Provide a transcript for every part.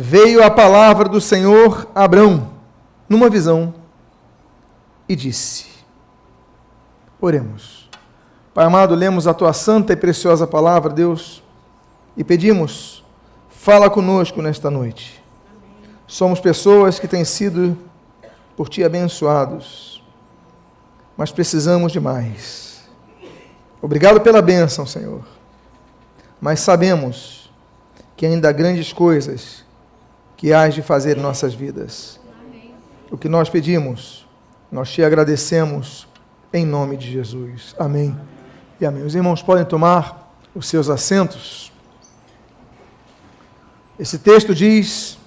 veio a palavra do Senhor a Abrão, numa visão, e disse: Oremos. Pai amado, lemos a tua santa e preciosa palavra, Deus, e pedimos, fala conosco nesta noite. Somos pessoas que têm sido por ti abençoados, mas precisamos de mais. Obrigado pela bênção, Senhor, mas sabemos que ainda há grandes coisas que hás de fazer em nossas vidas. Amém. O que nós pedimos, nós te agradecemos em nome de Jesus. Amém e amém. Os irmãos podem tomar os seus assentos. Esse texto diz: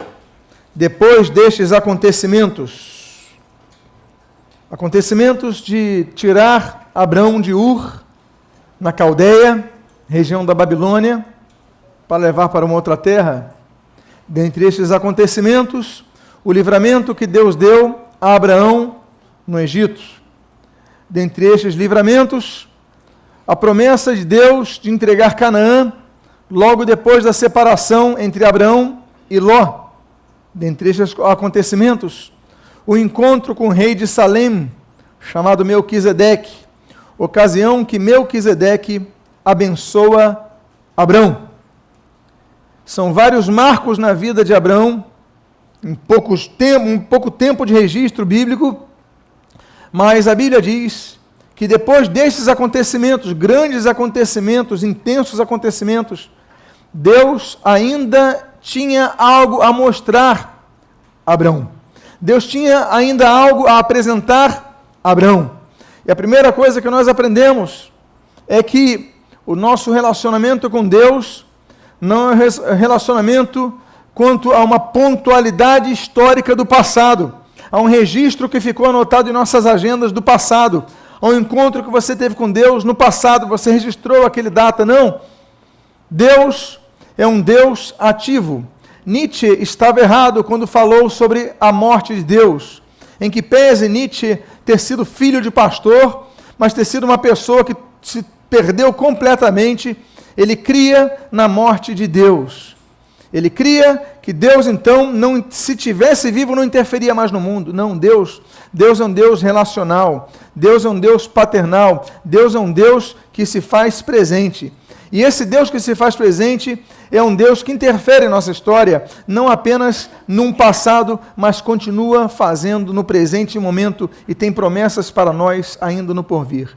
depois destes acontecimentos de tirar Abrão de Ur, na Caldeia, região da Babilônia, para levar para uma outra terra, dentre estes acontecimentos, o livramento que Deus deu a Abraão no Egito. Dentre estes livramentos, a promessa de Deus de entregar Canaã, logo depois da separação entre Abrão e Ló. Dentre estes acontecimentos, o encontro com o rei de Salém, chamado Melquisedeque, ocasião que Melquisedeque abençoa Abrão. São vários marcos na vida de Abrão, um pouco tempo de registro bíblico, mas a Bíblia diz que depois desses acontecimentos, grandes acontecimentos, intensos acontecimentos, Deus ainda tinha algo a mostrar a Abrão. Deus tinha ainda algo a apresentar a Abrão. E a primeira coisa que nós aprendemos é que o nosso relacionamento com Deus não é relacionamento quanto a uma pontualidade histórica do passado, a um registro que ficou anotado em nossas agendas do passado, a um encontro que você teve com Deus no passado, você registrou aquele data. Não. Deus é um Deus ativo. Nietzsche estava errado quando falou sobre a morte de Deus, em que pese Nietzsche ter sido filho de pastor, mas ter sido uma pessoa que se perdeu completamente. Ele cria na morte de Deus. Ele cria que Deus, então, se tivesse vivo, não interferia mais no mundo. Não, Deus é um Deus relacional. Deus é um Deus paternal. Deus é um Deus que se faz presente. E esse Deus que se faz presente é um Deus que interfere em nossa história, não apenas num passado, mas continua fazendo no presente momento e tem promessas para nós ainda no porvir.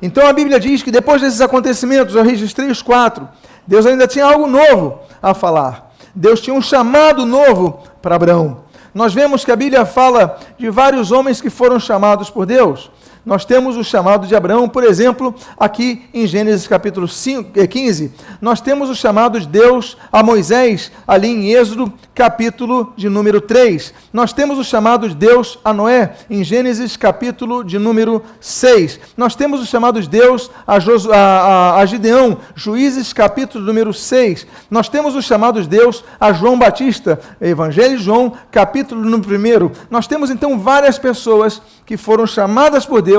Então a Bíblia diz que depois desses acontecimentos, eu registrei os 4, Deus ainda tinha algo novo a falar. Deus tinha um chamado novo para Abrão. Nós vemos que a Bíblia fala de vários homens que foram chamados por Deus. Nós temos o chamado de Abraão, por exemplo, aqui em Gênesis capítulo 15, nós temos o chamado de Deus a Moisés, ali em Êxodo capítulo de número 3. Nós temos o chamado de Deus a Noé, em Gênesis capítulo de número 6. Nós temos o chamado de Deus a Gideão, Juízes capítulo número 6. Nós temos o chamado de Deus a João Batista, Evangelho de João capítulo número 1. Nós temos então várias pessoas que foram chamadas por Deus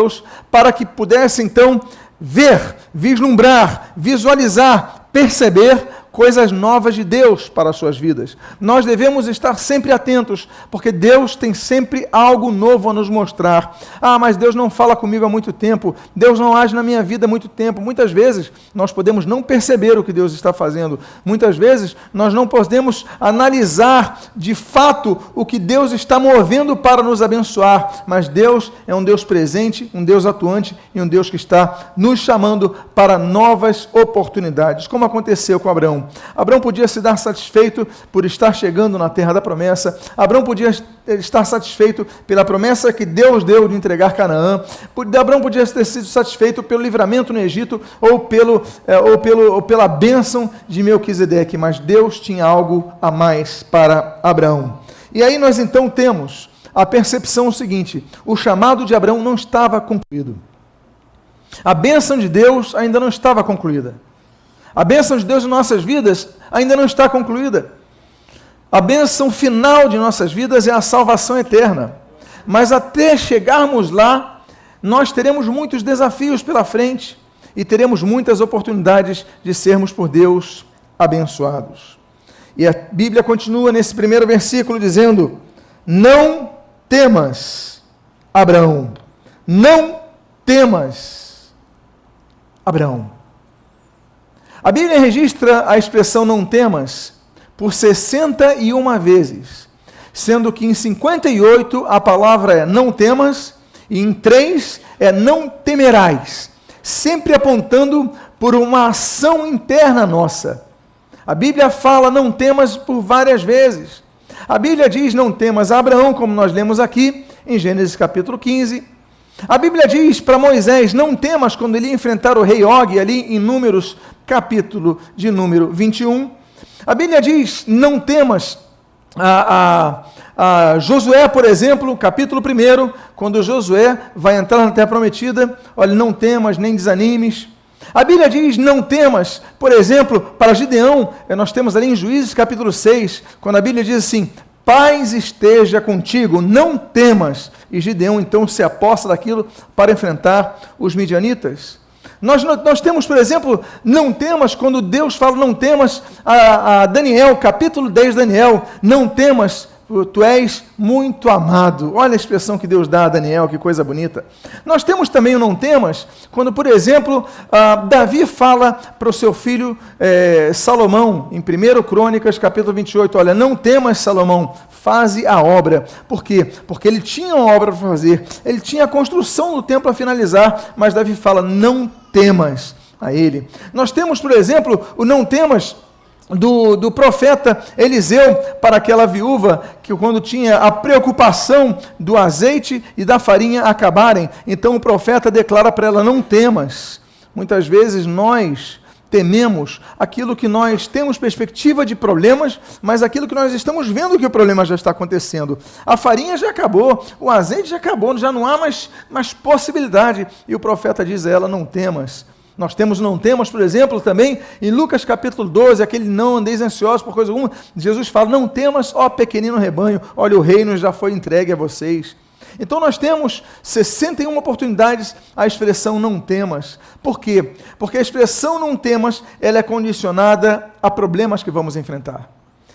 para que pudessem então ver, vislumbrar, visualizar, perceber coisas novas de Deus para as suas vidas. Nós devemos estar sempre atentos, porque Deus tem sempre algo novo a nos mostrar. Ah, mas Deus não fala comigo há muito tempo, Deus não age na minha vida há muito tempo. Muitas vezes nós podemos não perceber o que Deus está fazendo. Muitas vezes nós não podemos analisar de fato o que Deus está movendo para nos abençoar, mas Deus é um Deus presente, um Deus atuante e um Deus que está nos chamando para novas oportunidades, como aconteceu com Abraão. Abraão podia se dar satisfeito por estar chegando na terra da promessa. Abraão podia estar satisfeito pela promessa que Deus deu de entregar Canaã. Abraão podia ter sido satisfeito pelo livramento no Egito ou pela bênção de Melquisedeque, mas Deus tinha algo a mais para Abraão. E aí nós então temos a percepção seguinte: o chamado de Abraão não estava concluído. A bênção de Deus ainda não estava concluída. A bênção de Deus em nossas vidas ainda não está concluída. A bênção final de nossas vidas é a salvação eterna. Mas até chegarmos lá, nós teremos muitos desafios pela frente e teremos muitas oportunidades de sermos por Deus abençoados. E a Bíblia continua nesse primeiro versículo dizendo: não temas, Abraão, não temas, Abraão. A Bíblia registra a expressão não temas por 61 vezes, sendo que em 58 a palavra é não temas e em 3 é não temerás, sempre apontando por uma ação interna nossa. A Bíblia fala não temas por várias vezes. A Bíblia diz não temas a Abraão, como nós lemos aqui em Gênesis capítulo 15. A Bíblia diz para Moisés não temas quando ele ia enfrentar o rei Og, ali em Números, capítulo de número 21. A Bíblia diz não temas a Josué, por exemplo, capítulo 1, quando Josué vai entrar na terra prometida, olha, não temas nem desanimes. A Bíblia diz não temas, por exemplo, para Gideão, nós temos ali em Juízes capítulo 6, quando a Bíblia diz assim: paz esteja contigo, não temas. E Gideão então se aposta daquilo para enfrentar os midianitas. Nós temos, por exemplo, não temas, quando Deus fala não temas, a Daniel, capítulo 10 de Daniel, não temas, tu és muito amado. Olha a expressão que Deus dá a Daniel, que coisa bonita. Nós temos também o não temas, quando, por exemplo, Davi fala para o seu filho Salomão, em 1 Crônicas, capítulo 28, olha, não temas, Salomão, faze a obra. Por quê? Porque ele tinha uma obra para fazer, ele tinha a construção do templo a finalizar, mas Davi fala, não temas a ele. Nós temos, por exemplo, o não temas do profeta Eliseu para aquela viúva que quando tinha a preocupação do azeite e da farinha acabarem, então o profeta declara para ela, não temas. Muitas vezes nós tememos aquilo que nós temos perspectiva de problemas, mas aquilo que nós estamos vendo que o problema já está acontecendo. A farinha já acabou, o azeite já acabou, já não há mais possibilidade. E o profeta diz a ela, não temas. Nós temos não temas, por exemplo, também em Lucas capítulo 12, aquele não andeis ansiosos por coisa alguma. Jesus fala, não temas, ó pequenino rebanho, olha, o reino já foi entregue a vocês. Então nós temos 61 oportunidades a expressão não temas. Por quê? Porque a expressão não temas, ela é condicionada a problemas que vamos enfrentar.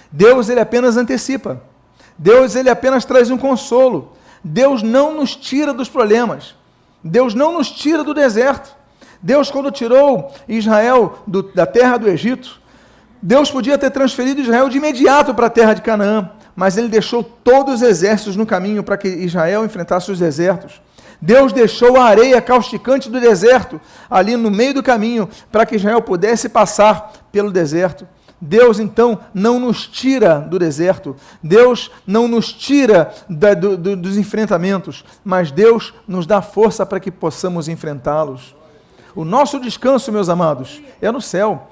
Deus, ele apenas antecipa. Deus, ele apenas traz um consolo. Deus não nos tira dos problemas. Deus não nos tira do deserto. Deus, quando tirou Israel da terra do Egito, Deus podia ter transferido Israel de imediato para a terra de Canaã, mas ele deixou todos os exércitos no caminho para que Israel enfrentasse os desertos. Deus deixou a areia causticante do deserto ali no meio do caminho para que Israel pudesse passar pelo deserto. Deus, então, não nos tira do deserto, Deus não nos tira dos enfrentamentos, mas Deus nos dá força para que possamos enfrentá-los. O nosso descanso, meus amados, é no céu.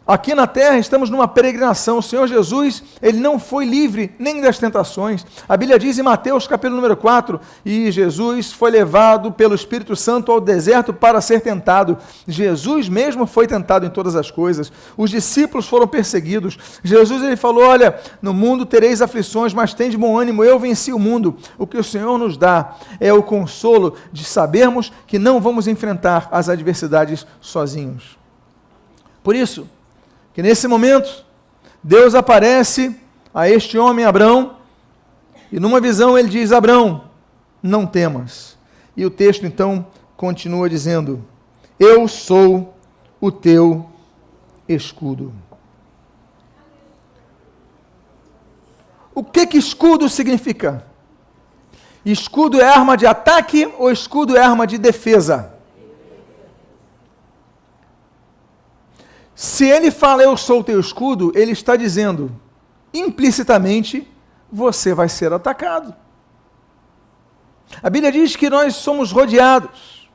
Aqui na terra estamos numa peregrinação. O Senhor Jesus, ele não foi livre nem das tentações. A Bíblia diz em Mateus capítulo número 4, e Jesus foi levado pelo Espírito Santo ao deserto para ser tentado. Jesus mesmo foi tentado em todas as coisas. Os discípulos foram perseguidos. Jesus, ele falou, olha, no mundo tereis aflições, mas tende bom ânimo, eu venci o mundo. O que o Senhor nos dá é o consolo de sabermos que não vamos enfrentar as adversidades sozinhos. Por isso, que nesse momento, Deus aparece a este homem, Abrão, e numa visão ele diz, Abrão, não temas. E o texto então continua dizendo, eu sou o teu escudo. O que escudo significa? Escudo é arma de ataque ou escudo é arma de defesa? Se ele fala, eu sou o teu escudo, ele está dizendo, implicitamente, você vai ser atacado. A Bíblia diz que nós somos rodeados.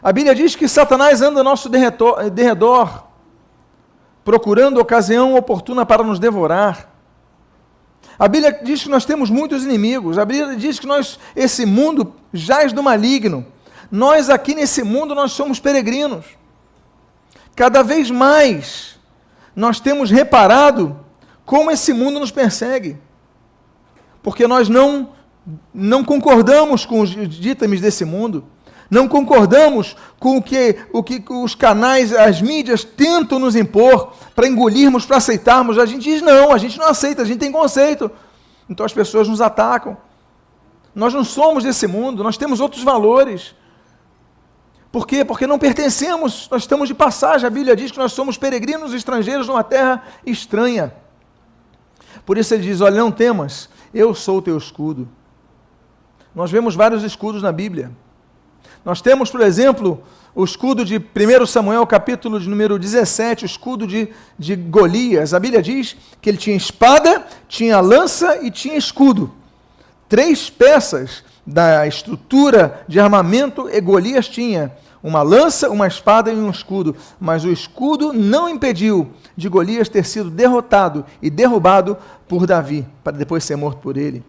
A Bíblia diz que Satanás anda ao nosso derredor, procurando ocasião oportuna para nos devorar. A Bíblia diz que nós temos muitos inimigos. A Bíblia diz que esse mundo jaz do maligno. Nós aqui nesse mundo, nós somos peregrinos. Cada vez mais nós temos reparado como esse mundo nos persegue, porque nós não concordamos com os ditames desse mundo, Não concordamos com o que os canais, as mídias tentam nos impor para engolirmos, para aceitarmos. A gente diz não, a gente não aceita, a gente tem conceito. Então as pessoas nos atacam. Nós não somos desse mundo, nós temos outros valores. Por quê? Porque não pertencemos, nós estamos de passagem. A Bíblia diz que nós somos peregrinos estrangeiros numa terra estranha. Por isso ele diz, olha, não temas, eu sou o teu escudo. Nós vemos vários escudos na Bíblia. Nós temos, por exemplo, o escudo de 1 Samuel, capítulo de número 17, o escudo de Golias. A Bíblia diz que ele tinha espada, tinha lança e tinha escudo. 3 peças da estrutura de armamento e Golias tinha uma lança, uma espada e um escudo. Mas o escudo não impediu de Golias ter sido derrotado e derrubado por Davi, para depois ser morto por ele.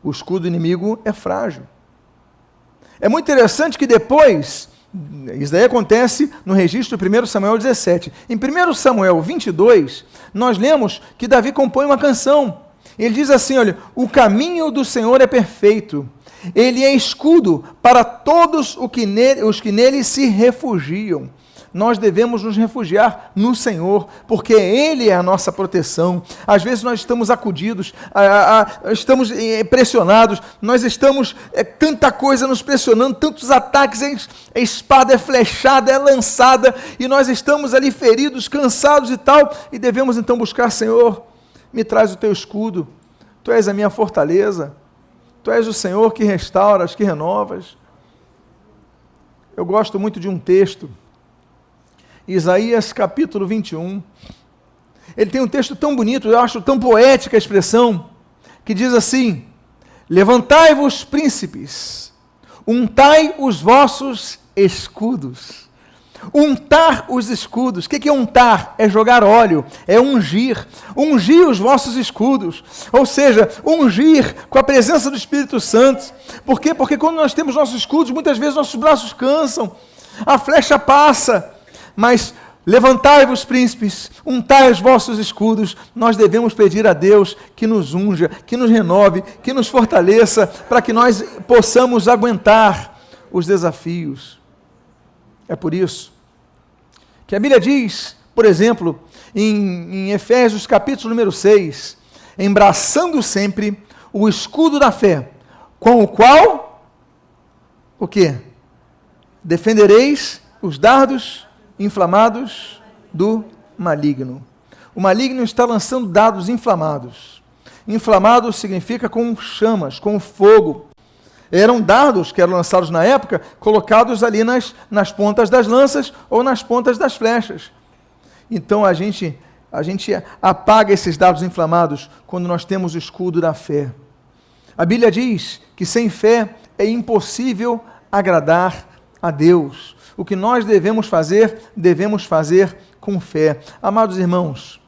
O escudo inimigo é frágil. É muito interessante que depois, isso daí acontece no registro de 1 Samuel 17. Em 1 Samuel 22, nós lemos que Davi compõe uma canção. Ele diz assim, olha, o caminho do Senhor é perfeito, ele é escudo para todos os que nele se refugiam. Nós devemos nos refugiar no Senhor, porque Ele é a nossa proteção. Às vezes nós estamos acudidos, estamos pressionados, nós estamos, tanta coisa nos pressionando, tantos ataques, a espada é flechada, é lançada, e nós estamos ali feridos, cansados e tal, e devemos então buscar, Senhor, me traz o teu escudo, tu és a minha fortaleza, tu és o Senhor que restauras, que renovas. Eu gosto muito de um texto, Isaías capítulo 21, ele tem um texto tão bonito, eu acho tão poética a expressão, que diz assim, levantai-vos príncipes, untai os vossos escudos. Untar os escudos. O que é untar? É jogar óleo, é ungir os vossos escudos, ou seja, ungir com a presença do Espírito Santo. Por quê? Porque quando nós temos nossos escudos, muitas vezes nossos braços cansam, a flecha passa, mas levantai-vos príncipes, untai os vossos escudos. Nós devemos pedir a Deus que nos unja, que nos renove, que nos fortaleça, para que nós possamos aguentar os desafios. É por isso que a Bíblia diz, por exemplo, em Efésios capítulo número 6, embraçando sempre o escudo da fé, com o qual, o quê? Defendereis os dardos inflamados do maligno. O maligno está lançando dardos inflamados. Inflamado significa com chamas, com fogo. Eram dardos que eram lançados na época, colocados ali nas pontas das lanças ou nas pontas das flechas. Então a gente apaga esses dardos inflamados quando nós temos o escudo da fé. A Bíblia diz que sem fé é impossível agradar a Deus. O que nós devemos fazer com fé. Amados irmãos,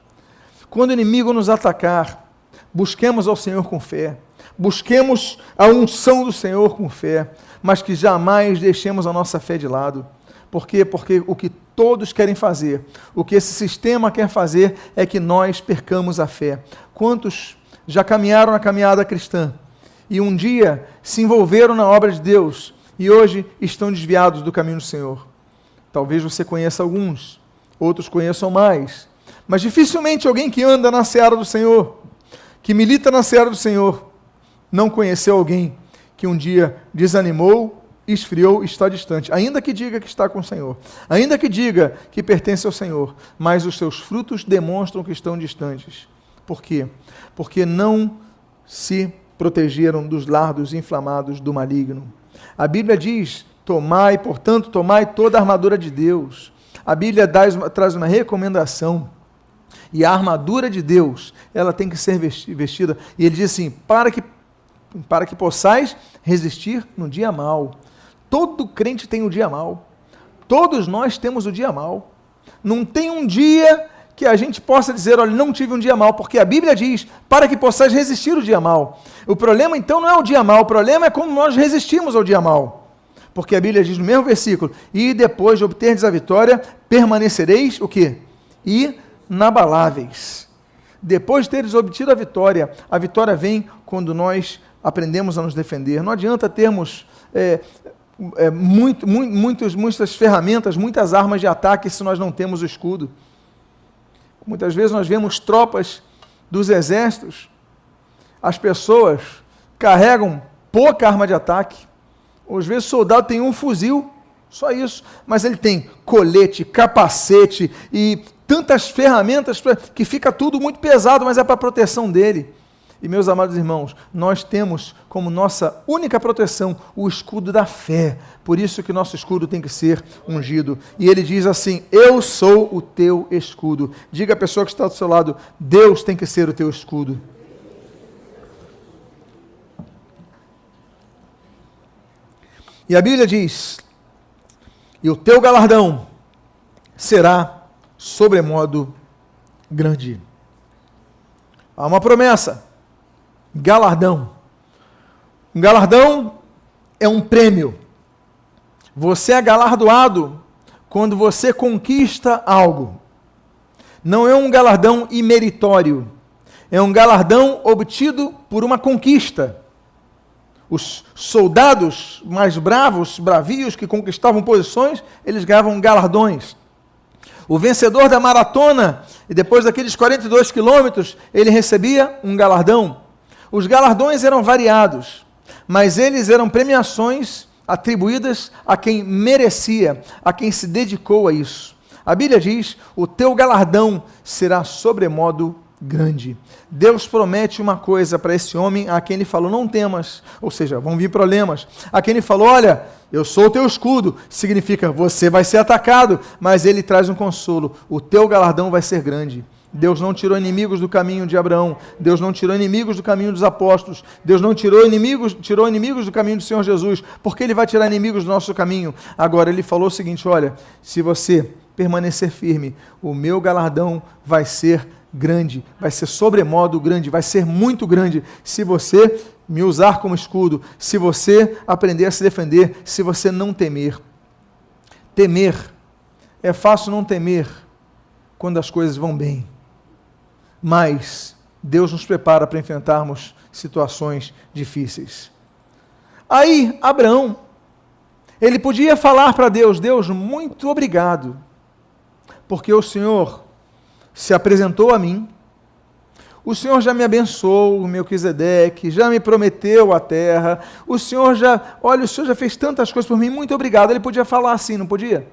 quando o inimigo nos atacar, busquemos ao Senhor com fé. Busquemos a unção do Senhor com fé, mas que jamais deixemos a nossa fé de lado. Por quê? Porque o que todos querem fazer, o que esse sistema quer fazer, é que nós percamos a fé. Quantos já caminharam na caminhada cristã e um dia se envolveram na obra de Deus e hoje estão desviados do caminho do Senhor? Talvez você conheça alguns, outros conheçam mais, mas dificilmente alguém que anda na seara do Senhor, que milita na seara do Senhor, não conheceu alguém que um dia desanimou, esfriou e está distante, ainda que diga que está com o Senhor, ainda que diga que pertence ao Senhor, mas os seus frutos demonstram que estão distantes. Por quê? Porque não se protegeram dos dardos inflamados do maligno. A Bíblia diz, portanto, tomai toda a armadura de Deus. A Bíblia traz uma recomendação. E a armadura de Deus, ela tem que ser vestida. E ele diz assim, para que possais resistir no dia mau. Todo crente tem o dia mau. Todos nós temos o dia mau. Não tem um dia que a gente possa dizer, olha, não tive um dia mau, porque a Bíblia diz, para que possais resistir o dia mau. O problema então não é o dia mau, o problema é como nós resistimos ao dia mau. Porque a Bíblia diz no mesmo versículo, e depois de obterdes a vitória, permanecereis, o quê? Inabaláveis. Depois de teres obtido a vitória vem quando nós aprendemos a nos defender. Não adianta termos muitas ferramentas, muitas armas de ataque se nós não temos o escudo. Muitas vezes nós vemos tropas dos exércitos, as pessoas carregam pouca arma de ataque. Às vezes o soldado tem um fuzil, só isso, mas ele tem colete, capacete e tantas ferramentas que fica tudo muito pesado, mas é para a proteção dele. E meus amados irmãos, nós temos como nossa única proteção o escudo da fé. Por isso que nosso escudo tem que ser ungido. E ele diz assim: eu sou o teu escudo. Diga à pessoa que está do seu lado: Deus tem que ser o teu escudo. E a Bíblia diz: e o teu galardão será sobremodo grande. Há uma promessa. Galardão. Um galardão é um prêmio. Você é galardoado quando você conquista algo. Não é um galardão imeritório. É um galardão obtido por uma conquista. Os soldados mais bravos, bravios, que conquistavam posições, eles ganhavam galardões. O vencedor da maratona, e depois daqueles 42 quilômetros, ele recebia um galardão. Os galardões eram variados, mas eles eram premiações atribuídas a quem merecia, a quem se dedicou a isso. A Bíblia diz: o teu galardão será sobremodo grande. Deus promete uma coisa para esse homem a quem ele falou: não temas, ou seja, vão vir problemas. A quem ele falou: olha, eu sou o teu escudo, significa você vai ser atacado, mas ele traz um consolo: o teu galardão vai ser grande. Deus não tirou inimigos do caminho de Abraão, Deus não tirou inimigos do caminho dos apóstolos, Deus não tirou inimigos do caminho do Senhor Jesus, porque Ele vai tirar inimigos do nosso caminho. Agora, Ele falou o seguinte: olha, se você permanecer firme, o meu galardão vai ser grande, vai ser sobremodo grande, vai ser muito grande, se você me usar como escudo, se você aprender a se defender, se você não temer. Temer, é fácil não temer quando as coisas vão bem. Mas Deus nos prepara para enfrentarmos situações difíceis. Aí, Abraão, ele podia falar para Deus: Deus, muito obrigado, porque o Senhor se apresentou a mim, o Senhor já me abençoou, Melquisedeque, já me prometeu a terra, o Senhor já fez tantas coisas por mim, muito obrigado. Ele podia falar assim, não podia?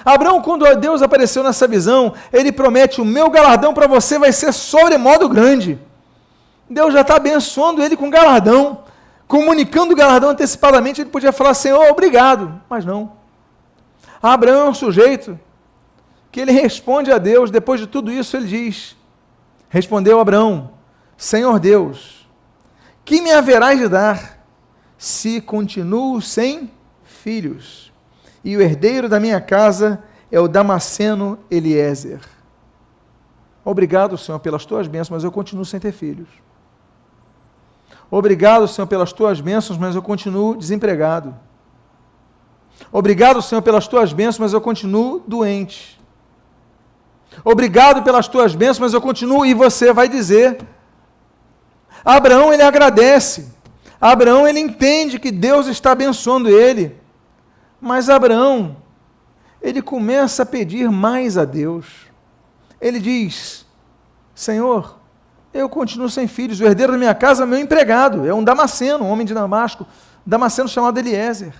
Abraão, quando Deus apareceu nessa visão, ele promete: o meu galardão para você vai ser sobremodo grande. Deus já está abençoando ele com galardão, comunicando o galardão antecipadamente. Ele podia falar: Senhor, obrigado, mas não. Abraão é um sujeito que ele responde a Deus. Depois de tudo isso, ele diz: respondeu Abraão: Senhor Deus, que me haverás de dar se continuo sem filhos? E o herdeiro da minha casa é o Damasceno Eliezer. Obrigado, Senhor, pelas tuas bênçãos, mas eu continuo sem ter filhos. Obrigado, Senhor, pelas tuas bênçãos, mas eu continuo desempregado. Obrigado, Senhor, pelas tuas bênçãos, mas eu continuo doente. Obrigado pelas tuas bênçãos, mas eu continuo. E você vai dizer: Abraão, ele agradece. Abraão, ele entende que Deus está abençoando ele. Mas Abraão, ele começa a pedir mais a Deus. Ele diz: Senhor, eu continuo sem filhos, o herdeiro da minha casa é meu empregado, é um Damasceno, um homem de Damasco, Damasceno chamado Eliezer.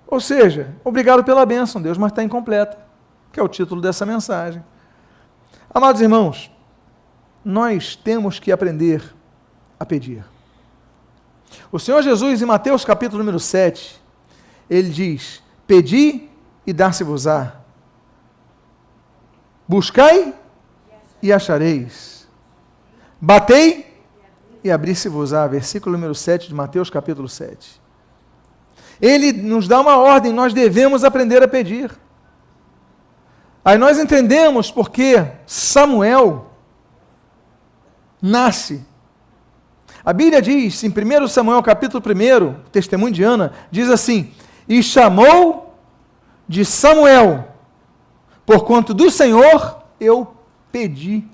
Ou seja, obrigado pela bênção, Deus, mas está incompleta, que é o título dessa mensagem. Amados irmãos, nós temos que aprender a pedir. O Senhor Jesus, em Mateus capítulo número 7, ele diz: pedi e dar-se-vos-á, buscai e achareis, batei e abrir-se-vos-á. Versículo número 7 de Mateus capítulo 7. Ele nos dá uma ordem: nós devemos aprender a pedir. Aí nós entendemos porque Samuel nasce. A Bíblia diz, em 1 Samuel capítulo 1, testemunho de Ana, diz assim: e chamou de Samuel, porquanto do Senhor eu pedi.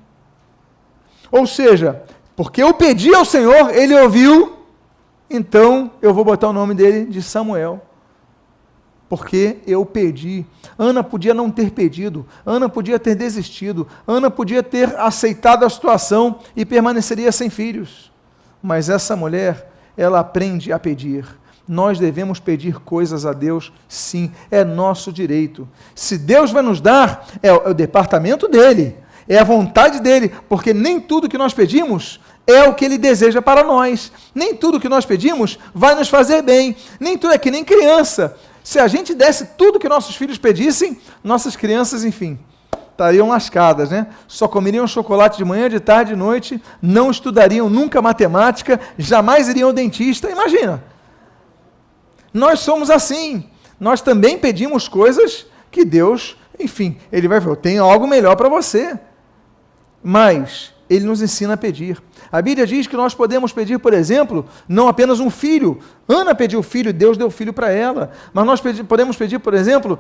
Ou seja, porque eu pedi ao Senhor, ele ouviu então eu vou botar o nome dele de Samuel, porque eu pedi. Ana podia não ter pedido, Ana podia ter desistido, Ana podia ter aceitado a situação e permaneceria sem filhos. Mas essa mulher, ela aprende a pedir. Nós devemos pedir coisas a Deus, sim, é nosso direito. Se Deus vai nos dar, é o departamento dele, é a vontade dele, porque nem tudo que nós pedimos é o que ele deseja para nós. Nem tudo que nós pedimos vai nos fazer bem. Nem tudo é que nem criança. Se a gente desse tudo que nossos filhos pedissem, nossas crianças, enfim, estariam lascadas, né? Só comeriam chocolate de manhã, de tarde, de noite, não estudariam nunca matemática, jamais iriam ao dentista. Imagina! Nós somos assim. Nós também pedimos coisas que Deus, enfim, Ele vai ver, eu tenho algo melhor para você. Mas Ele nos ensina a pedir. A Bíblia diz que nós podemos pedir, por exemplo, não apenas um filho. Ana pediu filho, Deus deu filho para ela. Mas nós podemos pedir, por exemplo,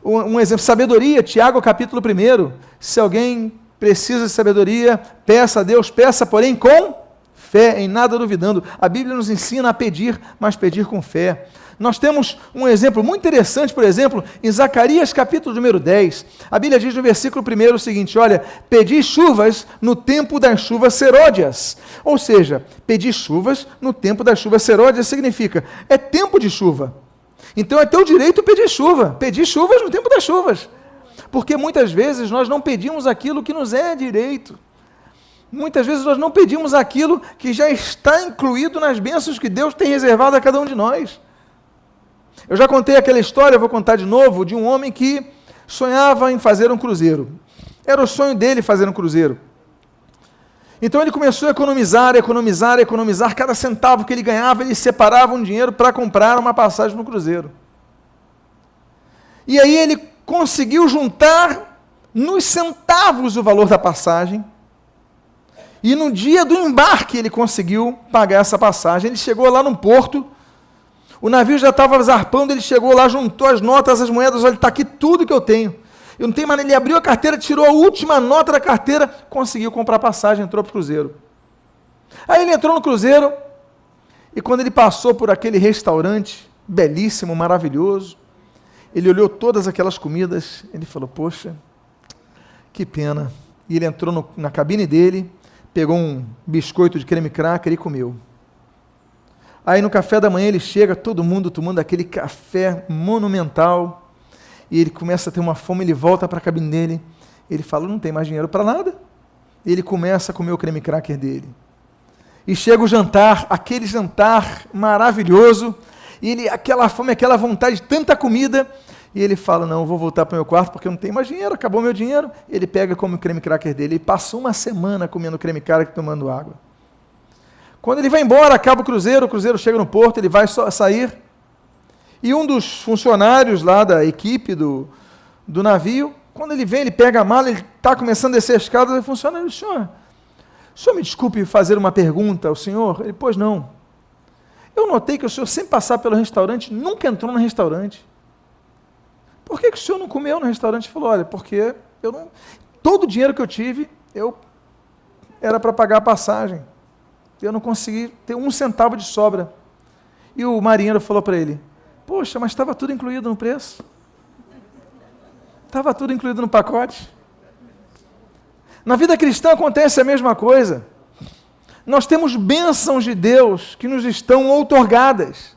um exemplo, sabedoria, Tiago capítulo 1. Se alguém precisa de sabedoria, peça a Deus, peça, porém, com fé, em nada duvidando. A Bíblia nos ensina a pedir, mas pedir com fé. Nós temos um exemplo muito interessante, por exemplo, em Zacarias capítulo número 10. A Bíblia diz no versículo 1 o seguinte, olha, pedi chuvas no tempo das chuvas serôdias. Ou seja, pedir chuvas no tempo das chuvas serôdias significa, é tempo de chuva. Então é teu direito pedir chuva, pedir chuvas no tempo das chuvas. Porque muitas vezes nós não pedimos aquilo que nos é direito. Muitas vezes nós não pedimos aquilo que já está incluído nas bênçãos que Deus tem reservado a cada um de nós. Eu já contei aquela história, vou contar de novo, de um homem que sonhava em fazer um cruzeiro. Era o sonho dele fazer um cruzeiro. Então ele começou a economizar, cada centavo que ele ganhava, ele separava um dinheiro para comprar uma passagem no cruzeiro. E aí ele conseguiu juntar nos centavos o valor da passagem, e no dia do embarque ele conseguiu pagar essa passagem. Ele chegou lá no porto, o navio já estava zarpando, ele chegou lá, juntou as notas, as moedas, olha, está aqui tudo que eu tenho. Eu não tenho mais, ele abriu a carteira, tirou a última nota da carteira, conseguiu comprar passagem, entrou para o cruzeiro. Aí ele entrou no cruzeiro, e quando ele passou por aquele restaurante, belíssimo, maravilhoso, ele olhou todas aquelas comidas, ele falou, poxa, que pena. E ele entrou na cabine dele, pegou um biscoito de creme cracker e comeu. Aí no café da manhã ele chega, todo mundo tomando aquele café monumental, e ele começa a ter uma fome, ele volta para a cabine dele, ele fala, não tem mais dinheiro para nada. E ele começa a comer o creme cracker dele. E chega o jantar, aquele jantar maravilhoso, e ele, aquela fome, aquela vontade de tanta comida, e ele fala, não, eu vou voltar para o meu quarto porque eu não tenho mais dinheiro, acabou meu dinheiro. Ele pega e come o creme cracker dele, ele passou uma semana comendo creme cracker e tomando água. Quando ele vai embora, acaba o cruzeiro chega no porto, ele vai sair, e um dos funcionários lá da equipe do navio, quando ele vem, ele pega a mala, ele está começando a descer a escada, ele funciona, o senhor me desculpe fazer uma pergunta ao senhor? Ele, pois não. Eu notei que o senhor sempre passava pelo restaurante, nunca entrou no restaurante. Por que o senhor não comeu no restaurante? Ele falou, olha, porque todo o dinheiro que eu tive, era para pagar a passagem. Eu não consegui ter um centavo de sobra. E o marinheiro falou para ele, poxa, mas estava tudo incluído no preço. Estava tudo incluído no pacote. Na vida cristã acontece a mesma coisa. Nós temos bênçãos de Deus que nos estão outorgadas.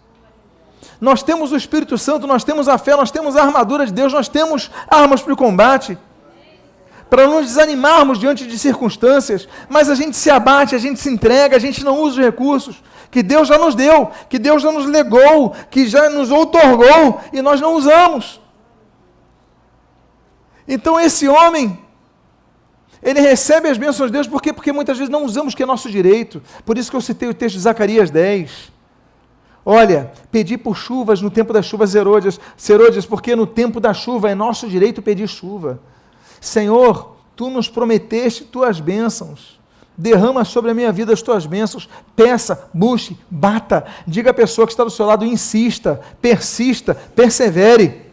Nós temos o Espírito Santo, nós temos a fé, nós temos a armadura de Deus, nós temos armas para o combate, para não nos desanimarmos diante de circunstâncias, mas a gente se abate, a gente se entrega, a gente não usa os recursos que Deus já nos deu, que Deus já nos legou, que já nos outorgou, e nós não usamos. Então esse homem, ele recebe as bênçãos de Deus, por quê? Porque muitas vezes não usamos o que é nosso direito. Por isso que eu citei o texto de Zacarias 10. Olha, pedir por chuvas no tempo das chuvas serôdias, porque no tempo da chuva é nosso direito pedir chuva. Senhor, Tu nos prometeste Tuas bênçãos. Derrama sobre a minha vida as Tuas bênçãos. Peça, busque, bata. Diga à pessoa que está do seu lado, insista, persista, persevere.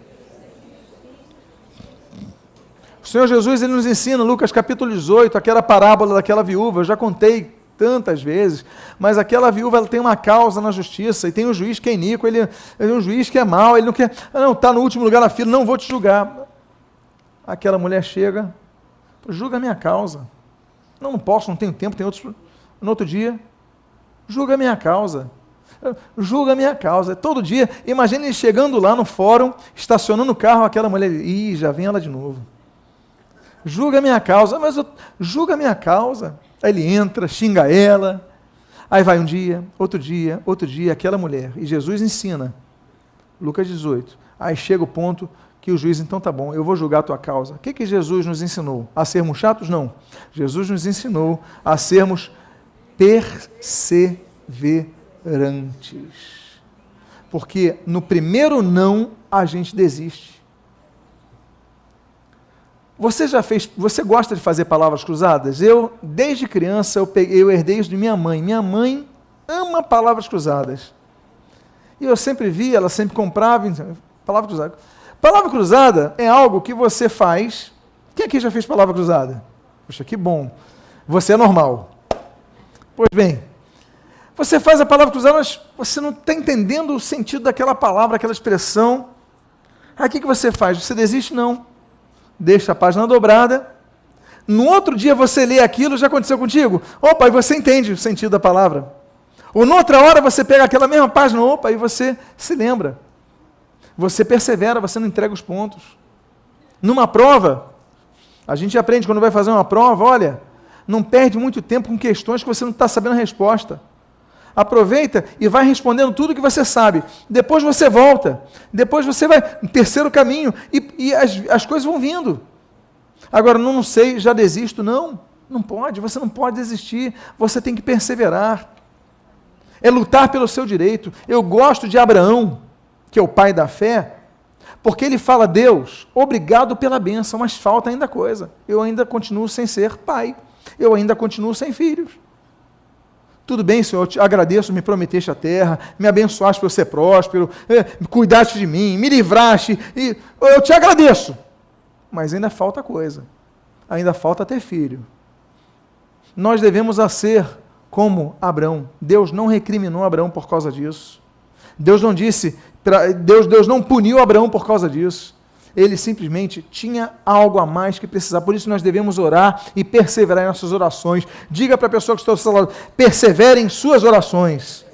O Senhor Jesus, Ele nos ensina, Lucas capítulo 18, aquela parábola daquela viúva, eu já contei tantas vezes, mas aquela viúva ela tem uma causa na justiça, e tem um juiz que é iníquo, ele é um juiz que é mau, ele não quer, não, está no último lugar na fila, não vou te julgar. Aquela mulher chega, julga a minha causa. Não posso, não tenho tempo, tem outros, no outro dia, julga a minha causa. Julga a minha causa. Todo dia, imagine ele chegando lá no fórum, estacionando o carro, aquela mulher, já vem ela de novo. Julga a minha causa, julga a minha causa. Aí ele entra, xinga ela, aí vai um dia, outro dia, aquela mulher. E Jesus ensina, Lucas 18, aí chega o ponto que o juiz, então tá bom, eu vou julgar a tua causa. O que Jesus nos ensinou? A sermos chatos? Não. Jesus nos ensinou a sermos perseverantes. Porque no primeiro não, a gente desiste. Você gosta de fazer palavras cruzadas? Eu, desde criança, eu herdei isso de minha mãe. Minha mãe ama palavras cruzadas. E eu sempre vi, ela sempre comprava, palavra cruzada. Palavra cruzada é algo que você faz. Quem aqui já fez palavra cruzada? Poxa, que bom. Você é normal. Pois bem, você faz a palavra cruzada, mas você não está entendendo o sentido daquela palavra, aquela expressão. Aí o que você faz? Você desiste? Não. Deixa a página dobrada. No outro dia você lê aquilo, já aconteceu contigo? Opa, e você entende o sentido da palavra. Ou noutra hora você pega aquela mesma página, opa, e você se lembra. Você persevera, você não entrega os pontos. Numa prova, a gente aprende quando vai fazer uma prova, olha, não perde muito tempo com questões que você não está sabendo a resposta. Aproveita e vai respondendo tudo que você sabe. Depois você volta. Depois você vai no terceiro caminho e as coisas vão vindo. Agora, não sei, já desisto. Não pode, você não pode desistir. Você tem que perseverar. É lutar pelo seu direito. Eu gosto de Abraão, que é o pai da fé, porque ele fala, Deus, obrigado pela bênção, mas falta ainda coisa. Eu ainda continuo sem ser pai. Eu ainda continuo sem filhos. Tudo bem, Senhor, eu te agradeço, me prometeste a terra, me abençoaste para eu ser próspero, cuidaste de mim, me livraste, e eu te agradeço. Mas ainda falta coisa, ainda falta ter filho. Nós devemos ser como Abraão. Deus não recriminou Abraão por causa disso. Deus não disse, Deus não puniu Abraão por causa disso. Ele simplesmente tinha algo a mais que precisar. Por isso nós devemos orar e perseverar em nossas orações. Diga para a pessoa que está ao seu lado, persevere em suas orações.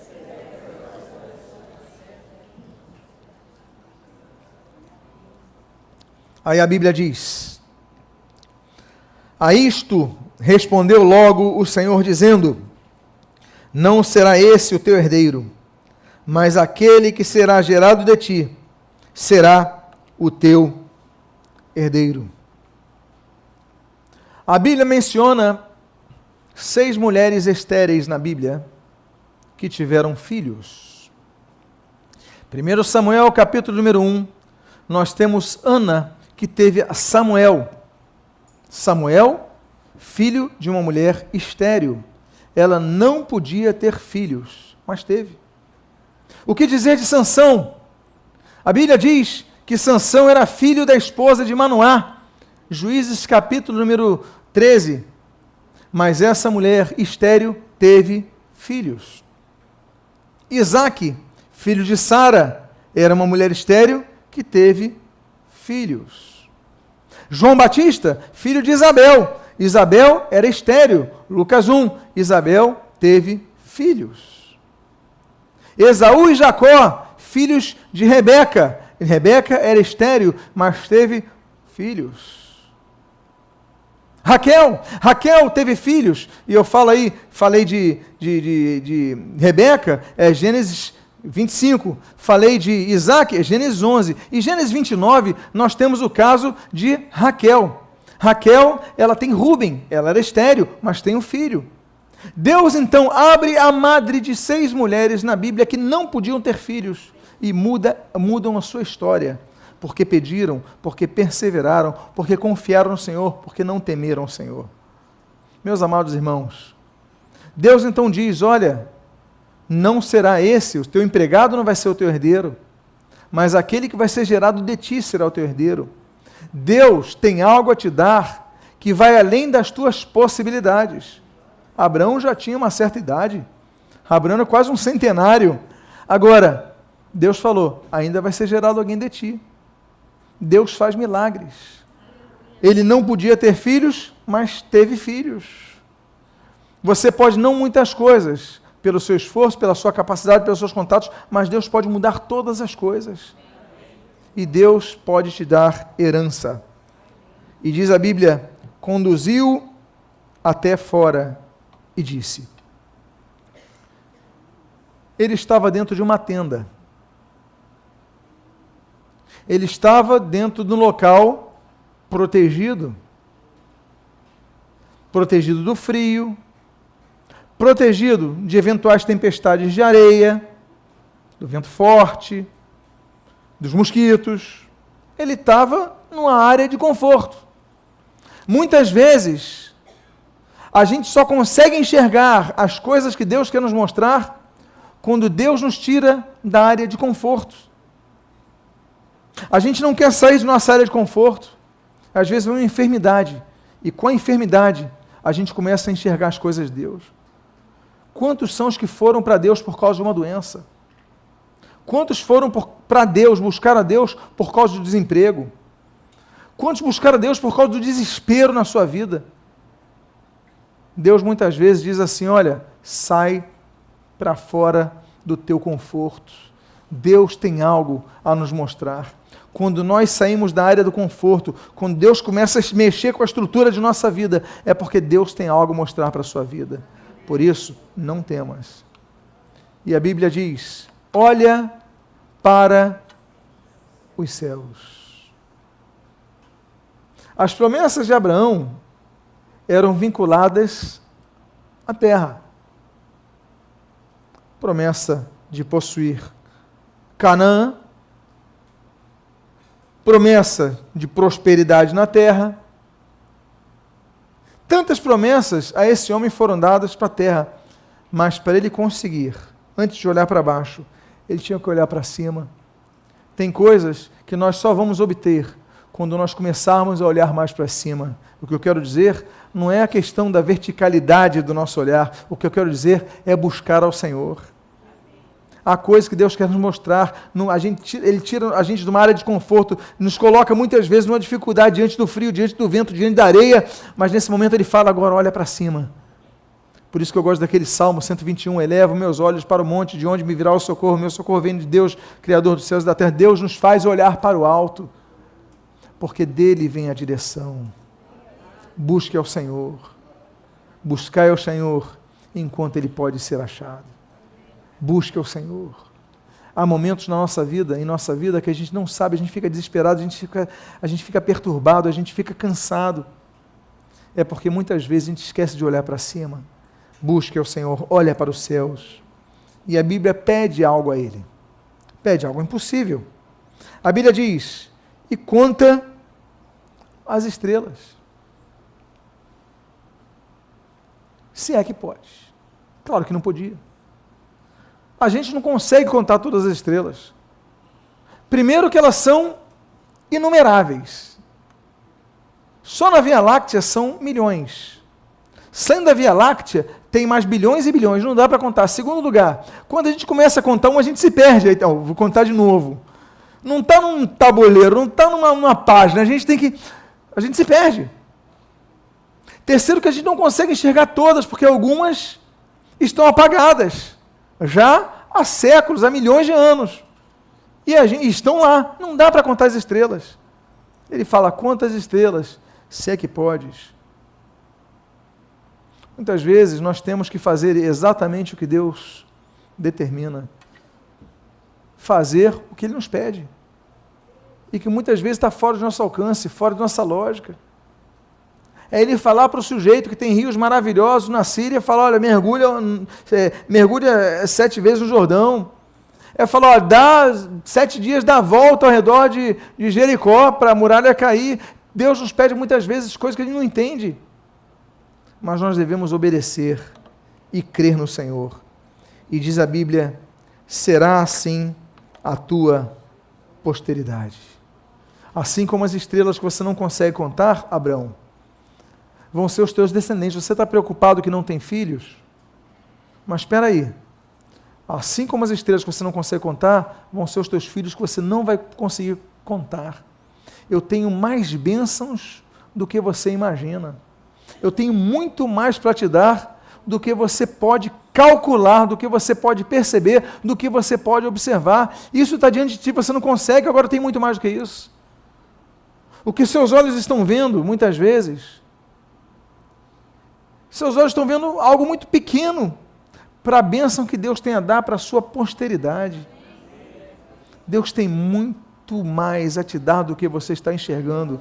Aí a Bíblia diz, a isto respondeu logo o Senhor dizendo, não será esse o teu herdeiro, mas aquele que será gerado de ti será o teu herdeiro. A Bíblia menciona 6 mulheres estéreis na Bíblia que tiveram filhos. 1 Samuel, capítulo número 1, nós temos Ana, que teve a Samuel. Samuel, filho de uma mulher estéril. Ela não podia ter filhos, mas teve. O que dizer de Sansão? A Bíblia diz que Sansão era filho da esposa de Manoá, Juízes capítulo número 13, mas essa mulher estéril teve filhos. Isaac, filho de Sara, era uma mulher estéril que teve filhos. João Batista, filho de Isabel, Isabel era estéril, Lucas 1, Isabel teve filhos. Esaú e Jacó, filhos de Rebeca, Rebeca era estéril, mas teve filhos. Raquel teve filhos, e eu falei de Rebeca, Gênesis 25, falei de Isaac, Gênesis 11, e Gênesis 29, nós temos o caso de Raquel. Raquel, ela tem Rúben, ela era estéril, mas tem um filho. Deus então abre a madre de 6 mulheres na Bíblia que não podiam ter filhos, e mudam a sua história, porque pediram, porque perseveraram, porque confiaram no Senhor, porque não temeram o Senhor. Meus amados irmãos, Deus então diz, olha, não será esse, o teu empregado não vai ser o teu herdeiro, mas aquele que vai ser gerado de ti será o teu herdeiro. Deus tem algo a te dar que vai além das tuas possibilidades. Abraão já tinha uma certa idade. Abraão era quase um centenário. Agora, Deus falou, ainda vai ser gerado alguém de ti. Deus faz milagres. Ele não podia ter filhos, mas teve filhos. Você pode não muitas coisas, pelo seu esforço, pela sua capacidade, pelos seus contatos, mas Deus pode mudar todas as coisas. E Deus pode te dar herança. E diz a Bíblia, conduziu até fora e disse. Ele estava dentro de uma tenda. Ele estava dentro de um local protegido. Protegido do frio, protegido de eventuais tempestades de areia, do vento forte, dos mosquitos. Ele estava numa área de conforto. Muitas vezes, a gente só consegue enxergar as coisas que Deus quer nos mostrar quando Deus nos tira da área de conforto. A gente não quer sair de nossa área de conforto. Às vezes vem uma enfermidade, e com a enfermidade, a gente começa a enxergar as coisas de Deus. Quantos são os que foram para Deus por causa de uma doença? Quantos foram para Deus, buscar a Deus por causa do desemprego? Quantos buscaram a Deus por causa do desespero na sua vida? Deus muitas vezes diz assim, olha, sai para fora do teu conforto. Deus tem algo a nos mostrar. Quando nós saímos da área do conforto, quando Deus começa a mexer com a estrutura de nossa vida, é porque Deus tem algo a mostrar para a sua vida. Por isso, não temas. E a Bíblia diz, olha para os céus. As promessas de Abraão eram vinculadas à terra. Promessa de possuir Canaã, promessa de prosperidade na terra. Tantas promessas a esse homem foram dadas para a terra, mas para ele conseguir, antes de olhar para baixo, ele tinha que olhar para cima. Tem coisas que nós só vamos obter quando nós começarmos a olhar mais para cima. O que eu quero dizer não é a questão da verticalidade do nosso olhar, o que eu quero dizer é buscar ao Senhor. Há coisas que Deus quer nos mostrar, Ele tira a gente de uma área de conforto, nos coloca muitas vezes numa dificuldade diante do frio, diante do vento, diante da areia, mas nesse momento Ele fala, agora olha para cima. Por isso que eu gosto daquele Salmo 121, elevo meus olhos para o monte, de onde me virá o socorro, meu socorro vem de Deus, Criador dos céus e da terra. Deus nos faz olhar para o alto, porque dele vem a direção. Busque ao Senhor, buscai ao Senhor, enquanto Ele pode ser achado. Busque ao Senhor. Há momentos na nossa vida, em nossa vida, que a gente não sabe, a gente fica desesperado, a gente fica perturbado, a gente fica cansado. É porque muitas vezes a gente esquece de olhar para cima. Busque ao Senhor, olha para os céus. E a Bíblia pede algo a Ele. Pede algo impossível. A Bíblia diz, e conta as estrelas. Se é que pode. Claro que não podia. A gente não consegue contar todas as estrelas. Primeiro que elas são inumeráveis. Só na Via Láctea são milhões. Saindo da Via Láctea, tem mais bilhões e bilhões, não dá para contar. Segundo lugar, quando a gente começa a contar a gente se perde. Então, vou contar de novo. Não está num tabuleiro, não está numa página, a gente se perde. Terceiro, que a gente não consegue enxergar todas, porque algumas estão apagadas. Já há séculos, há milhões de anos. E estão lá, não dá para contar as estrelas. Ele fala, quantas estrelas, se é que podes. Muitas vezes nós temos que fazer exatamente o que Deus determina. Fazer o que Ele nos pede. E que muitas vezes está fora do nosso alcance, fora da nossa lógica. É Ele falar para o sujeito que tem rios maravilhosos na Síria, falar, olha, mergulha 7 vezes no Jordão. É falar, ó, dá 7 dias, dá a volta ao redor de Jericó para a muralha cair. Deus nos pede muitas vezes coisas que a gente não entende. Mas nós devemos obedecer e crer no Senhor. E diz a Bíblia, será assim a tua posteridade. Assim como as estrelas que você não consegue contar, Abraão, vão ser os teus descendentes. Você está preocupado que não tem filhos? Mas espera aí. Assim como as estrelas que você não consegue contar, vão ser os teus filhos que você não vai conseguir contar. Eu tenho mais bênçãos do que você imagina. Eu tenho muito mais para te dar do que você pode calcular, do que você pode perceber, do que você pode observar. Isso está diante de ti, você não consegue, agora tem muito mais do que isso. O que seus olhos estão vendo, muitas vezes, seus olhos estão vendo algo muito pequeno para a bênção que Deus tem a dar para a sua posteridade. Deus tem muito mais a te dar do que você está enxergando.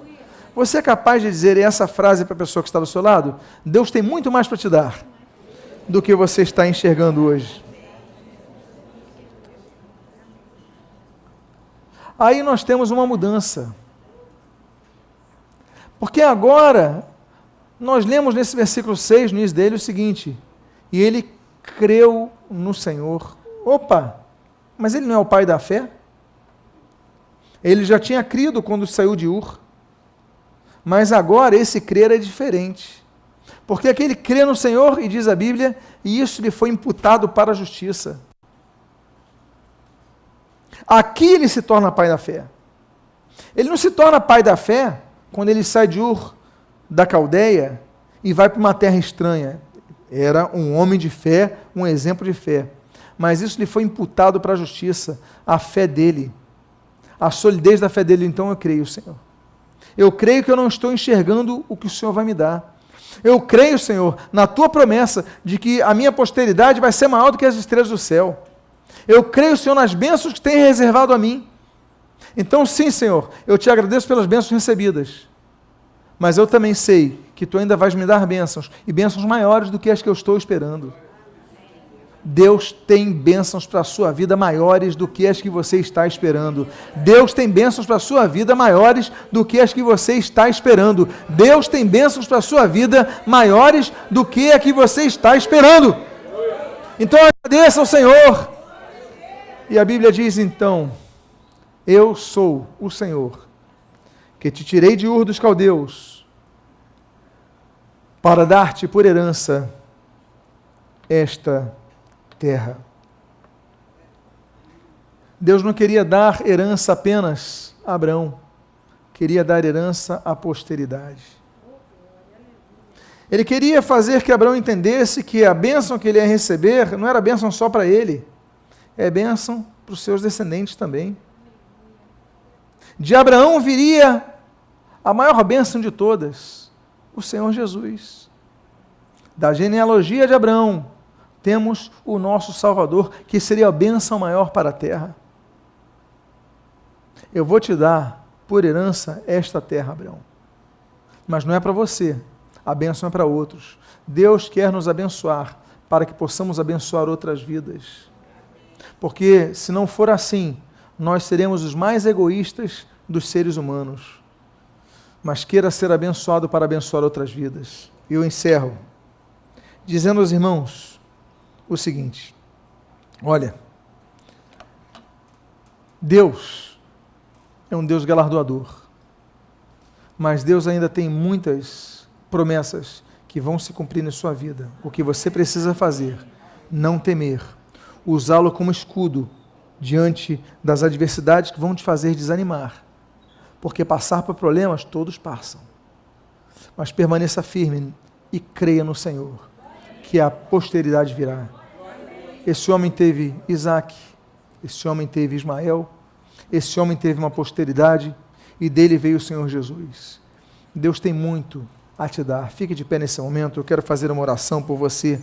Você é capaz de dizer essa frase para a pessoa que está do seu lado? Deus tem muito mais para te dar do que você está enxergando hoje. Aí nós temos uma mudança. Porque agora, nós lemos nesse versículo 6, no início dele, o seguinte: e ele creu no Senhor. Opa, mas ele não é o pai da fé? Ele já tinha crido quando saiu de Ur. Mas agora esse crer é diferente. Porque aquele crê no Senhor, e diz a Bíblia, e isso lhe foi imputado para a justiça. Aqui ele se torna pai da fé. Ele não se torna pai da fé quando ele sai de Ur da Caldeia e vai para uma terra estranha. Era um homem de fé, um exemplo de fé. Mas isso lhe foi imputado para a justiça, a fé dele. A solidez da fé dele. Então eu creio, Senhor. Eu creio que eu não estou enxergando o que o Senhor vai me dar. Eu creio, Senhor, na tua promessa de que a minha posteridade vai ser maior do que as estrelas do céu. Eu creio, Senhor, nas bênçãos que tem reservado a mim. Então, sim, Senhor, eu te agradeço pelas bênçãos recebidas. Mas eu também sei que tu ainda vais me dar bênçãos, e bênçãos maiores do que as que eu estou esperando. Deus tem bênçãos para a sua vida maiores do que as que você está esperando. Deus tem bênçãos para a sua vida maiores do que as que você está esperando. Deus tem bênçãos para a sua vida maiores do que a que você está esperando. Então agradeça ao Senhor. E a Bíblia diz então: eu sou o Senhor, que te tirei de Ur dos Caldeus, para dar-te por herança esta terra. Deus não queria dar herança apenas a Abraão, queria dar herança à posteridade. Ele queria fazer que Abraão entendesse que a bênção que ele ia receber não era bênção só para ele, é bênção para os seus descendentes também. De Abraão viria a maior bênção de todas, o Senhor Jesus. Da genealogia de Abraão, temos o nosso Salvador, que seria a bênção maior para a terra. Eu vou te dar por herança esta terra, Abraão. Mas não é para você, a bênção é para outros. Deus quer nos abençoar, para que possamos abençoar outras vidas. Porque, se não for assim, nós seremos os mais egoístas dos seres humanos. Mas queira ser abençoado para abençoar outras vidas. E eu encerro dizendo aos irmãos o seguinte: olha, Deus é um Deus galardoador, mas Deus ainda tem muitas promessas que vão se cumprir na sua vida. O que você precisa fazer, não temer, usá-lo como escudo diante das adversidades que vão te fazer desanimar, porque passar por problemas todos passam, mas permaneça firme e creia no Senhor, que a posteridade virá. Esse homem teve Isaac, esse homem teve Ismael, esse homem teve uma posteridade, e dele veio o Senhor Jesus. Deus tem muito a te dar. Fique de pé nesse momento, eu quero fazer uma oração por você.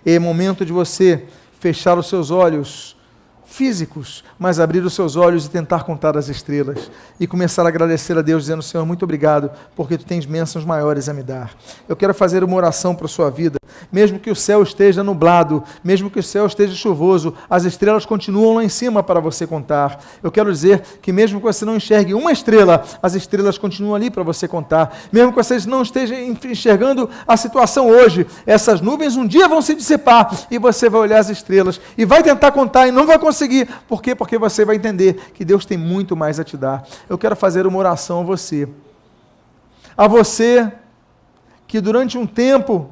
É momento de você fechar os seus olhos físicos, mas abrir os seus olhos e tentar contar as estrelas, e começar a agradecer a Deus, dizendo: Senhor, muito obrigado, porque Tu tens bênçãos maiores a me dar. Eu quero fazer uma oração para a sua vida. Mesmo que o céu esteja nublado, mesmo que o céu esteja chuvoso, as estrelas continuam lá em cima para você contar. Eu quero dizer que mesmo que você não enxergue uma estrela, as estrelas continuam ali para você contar. Mesmo que você não esteja enxergando a situação hoje, essas nuvens um dia vão se dissipar, e você vai olhar as estrelas, e vai tentar contar, e não vai conseguir. Por quê? Porque você vai entender que Deus tem muito mais a te dar. Eu quero fazer uma oração a você que durante um tempo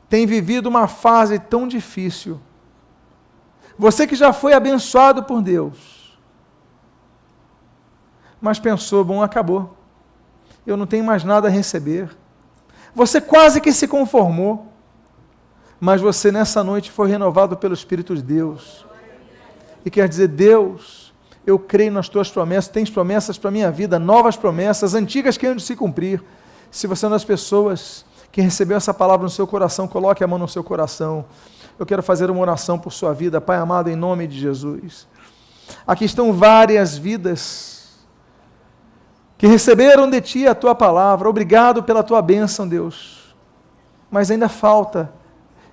tem vivido uma fase tão difícil. Você que já foi abençoado por Deus, mas pensou, bom, acabou. Eu não tenho mais nada a receber. Você quase que se conformou, mas você nessa noite foi renovado pelo Espírito de Deus. E quer dizer, Deus, eu creio nas tuas promessas, tens promessas para a minha vida, novas promessas, antigas que hão de se cumprir. Se você é uma das pessoas que recebeu essa palavra no seu coração, coloque a mão no seu coração. Eu quero fazer uma oração por sua vida, Pai amado, em nome de Jesus. Aqui estão várias vidas que receberam de Ti a Tua palavra. Obrigado pela Tua bênção, Deus. Mas ainda falta.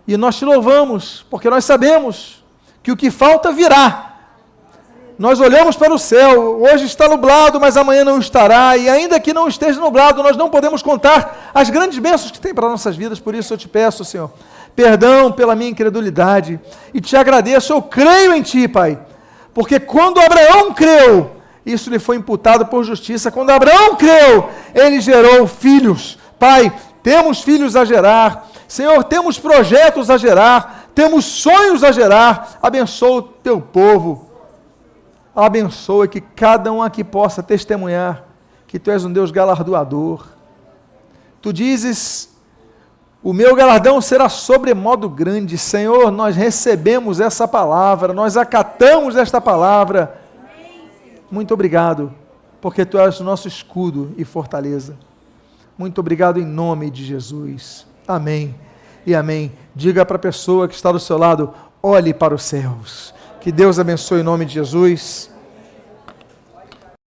E nós Te louvamos, porque nós sabemos que o que falta virá. Nós olhamos para o céu, hoje está nublado, mas amanhã não estará, e ainda que não esteja nublado, nós não podemos contar as grandes bênçãos que tem para nossas vidas. Por isso eu te peço, Senhor, perdão pela minha incredulidade, e te agradeço, eu creio em Ti, Pai, porque quando Abraão creu, isso lhe foi imputado por justiça. Quando Abraão creu, ele gerou filhos. Pai, temos filhos a gerar, Senhor, temos projetos a gerar, temos sonhos a gerar. Abençoa o Teu povo, abençoa que cada um aqui possa testemunhar que Tu és um Deus galardoador. Tu dizes, o meu galardão será sobremodo grande. Senhor, nós recebemos essa palavra, nós acatamos esta palavra. Muito obrigado, porque Tu és o nosso escudo e fortaleza. Muito obrigado em nome de Jesus. Amém e amém. Diga para a pessoa que está do seu lado, olhe para os céus. Que Deus abençoe em nome de Jesus.